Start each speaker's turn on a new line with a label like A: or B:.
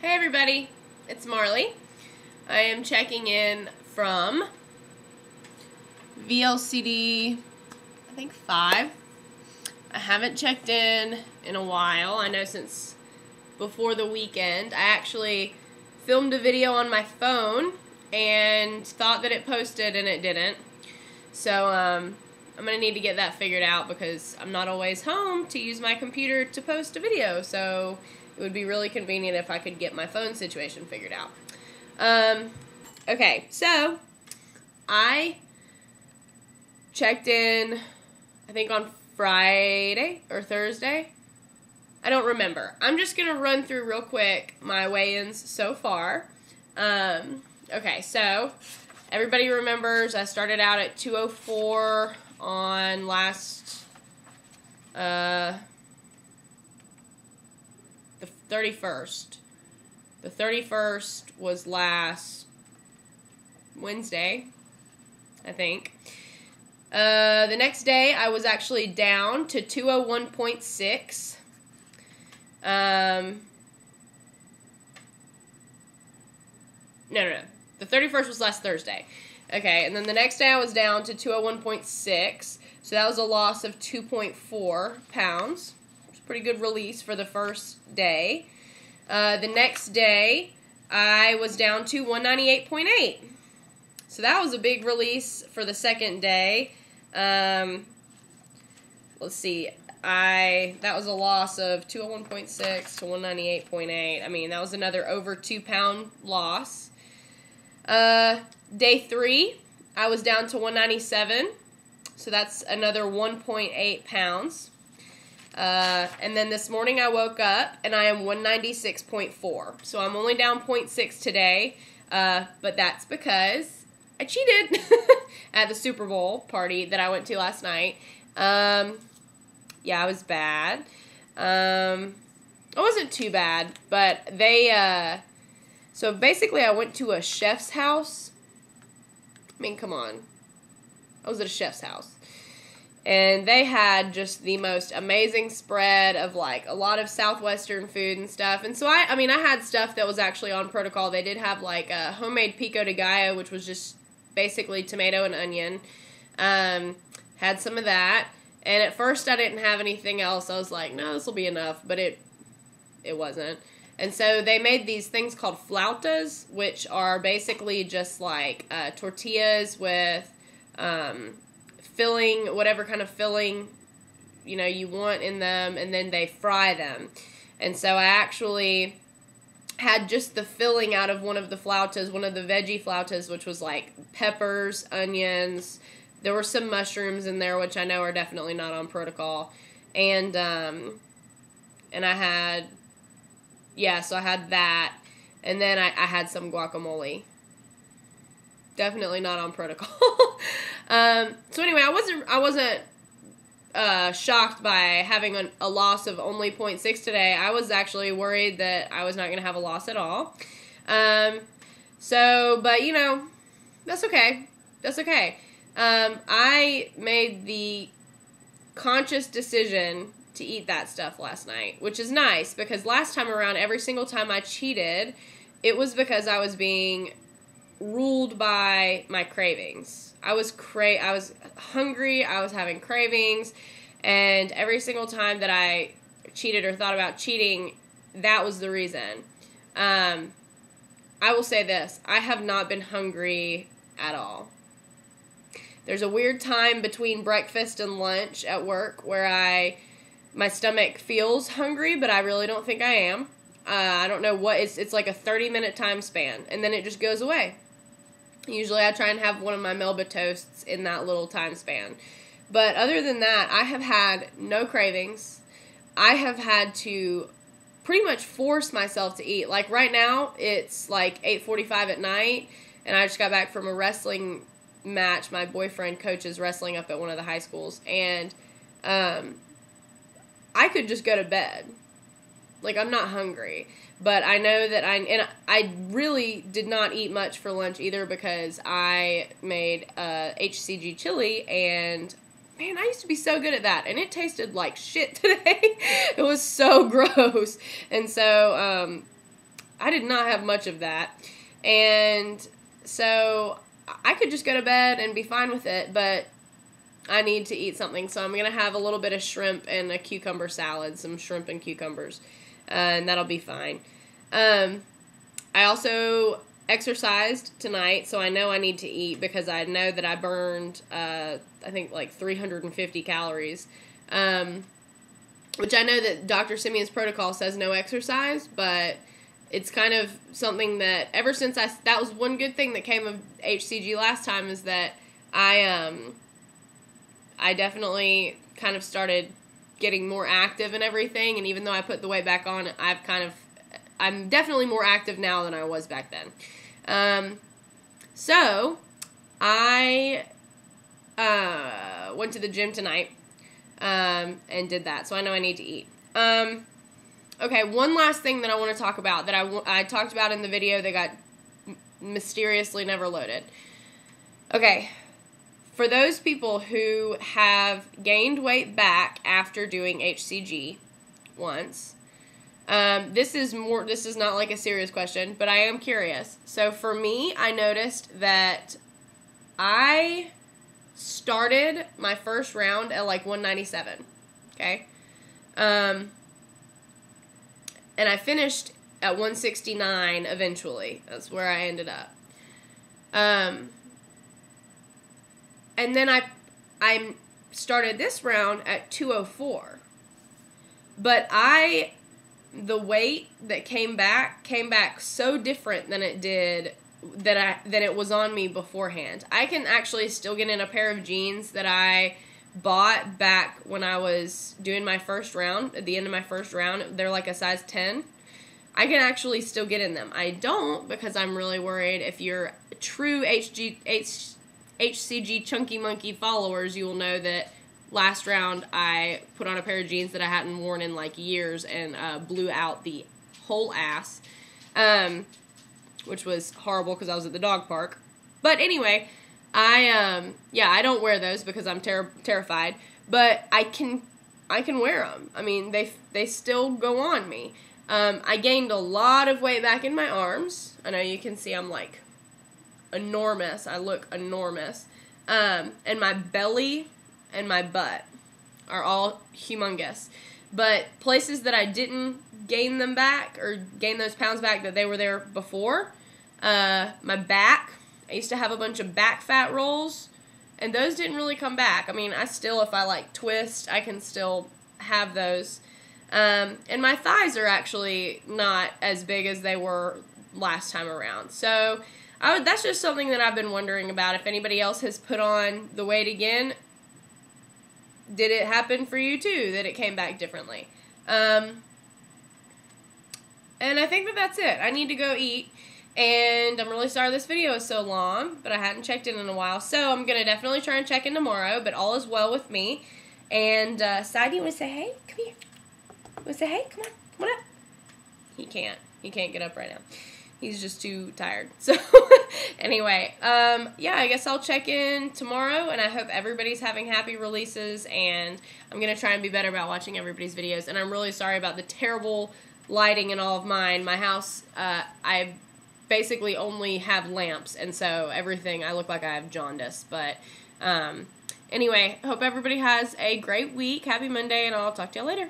A: Hey everybody, it's Marley. I am checking in from VLCD, I think 5. I haven't checked in a while. I know since before the weekend. I actually filmed a video on my phone and thought that it posted and it didn't. So I'm going to need to get that figured out because I'm not always home to use my computer to post a video. So it would be really convenient if I could get my phone situation figured out. Okay, so I checked in, I think on Friday or Thursday. I don't remember. I'm just going to run through real quick my weigh-ins so far. Okay, so everybody remembers I started out at 204 on last, the 31st. The 31st was last Wednesday, I think. The next day, I was actually down to 201.6. No. The 31st was last Thursday. Okay, and then the next day I was down to 201.6. So that was a loss of 2.4 pounds. It's a pretty good release for the first day. The next day, I was down to 198.8. So that was a big release for the second day. Let's see. That was a loss of 201.6 to 198.8. I mean, that was another over 2 pound loss. Day 3, I was down to 197. So that's another 1.8 pounds. And then this morning I woke up and I am 196.4. So I'm only down 0.6 today. But that's because I cheated at the Super Bowl party that I went to last night. Yeah, I was bad. It wasn't too bad, but they, so basically I went to a chef's house. I mean, come on. I was at a chef's house. And they had just the most amazing spread of, like, a lot of Southwestern food and stuff. And so, I had stuff that was actually on protocol. They did have, like, a homemade pico de gallo, which was just basically tomato and onion. Had some of that. And at first I didn't have anything else. I was like, no, this will be enough. But it wasn't. And so they made these things called flautas, which are basically just like tortillas with filling, whatever kind of filling, you want in them. And then they fry them. And so I actually had just the filling out of one of the flautas, one of the veggie flautas, which was like peppers, onions. There were some mushrooms in there, which I know are definitely not on protocol. And I had, so I had that. And then I had some guacamole. Definitely not on protocol. So anyway, I wasn't shocked by having a loss of only 0.6 today. I was actually worried that I was not going to have a loss at all. But that's okay. That's okay. I made the conscious decision to eat that stuff last night, which is nice because last time around, every single time I cheated, it was because I was being ruled by my cravings. I was hungry, I was having cravings, and every single time that I cheated or thought about cheating, that was the reason. I will say this, I have not been hungry at all. There's a weird time between breakfast and lunch at work where my stomach feels hungry, but I really don't think I am. I don't know what, it's like a 30-minute time span, and then it just goes away. Usually I try and have one of my Melba toasts in that little time span. But other than that, I have had no cravings. I have had to pretty much force myself to eat. Like right now, it's like 8:45 at night, and I just got back from a wrestling match. My boyfriend coaches wrestling up at one of the high schools, and I could just go to bed. Like, I'm not hungry, but I know that I really did not eat much for lunch either because I made HCG chili, and man, I used to be so good at that, and it tasted like shit today. It was so gross, and so I did not have much of that. And so I could just go to bed and be fine with it, but I need to eat something. So I'm going to have a little bit of shrimp and a cucumber salad, some shrimp and cucumbers, and that'll be fine. I also exercised tonight, so I know I need to eat because I know that I burned, I think, like 350 calories, which I know that Dr. Simeon's protocol says no exercise, but it's kind of something that ever since that was one good thing that came of HCG last time, is that I definitely kind of started getting more active and everything, and even though I put the weight back on, I'm definitely more active now than I was back then. So I went to the gym tonight and did that, so I know I need to eat. Okay, one last thing that I want to talk about that I talked about in the video that got mysteriously never loaded. Okay, for those people who have gained weight back after doing HCG once, this is not like a serious question, but I am curious. So for me, I noticed that I started my first round at like 197, okay? And I finished at 169 eventually. That's where I ended up. And then I started this round at 204. But the weight that came back so different than it did than it was on me beforehand. I can actually still get in a pair of jeans that I bought back when I was doing my first round, at the end of my first round. They're like a size 10. I can actually still get in them. I don't, because I'm really worried. If you're true HCG Chunky Monkey followers, you will know that last round I put on a pair of jeans that I hadn't worn in like years and blew out the whole ass, which was horrible because I was at the dog park. But anyway, I don't wear those because I'm terrified, but I can wear them. I mean, they still go on me. I gained a lot of weight back in my arms. I know you can see I'm like enormous. I look enormous. And my belly and my butt are all humongous. But places that I didn't gain them back or gain those pounds back that they were there before, my back, I used to have a bunch of back fat rolls, and those didn't really come back. I mean, if I like twist, I can still have those. And my thighs are actually not as big as they were last time around. So that's just something that I've been wondering about. If anybody else has put on the weight again, did it happen for you too, that it came back differently? And I think that's it. I need to go eat. And I'm really sorry this video is so long, but I hadn't checked in a while. So I'm going to definitely try and check in tomorrow, but all is well with me. And Sadie, you want to say hey? Come here. You want to say hey? Come on up. He can't get up right now. He's just too tired. So anyway, yeah, I guess I'll check in tomorrow, and I hope everybody's having happy releases, and I'm going to try and be better about watching everybody's videos. And I'm really sorry about the terrible lighting in all of mine. My house, I basically only have lamps, and so everything, I look like I have jaundice. But anyway, hope everybody has a great week. Happy Monday, and I'll talk to y'all later.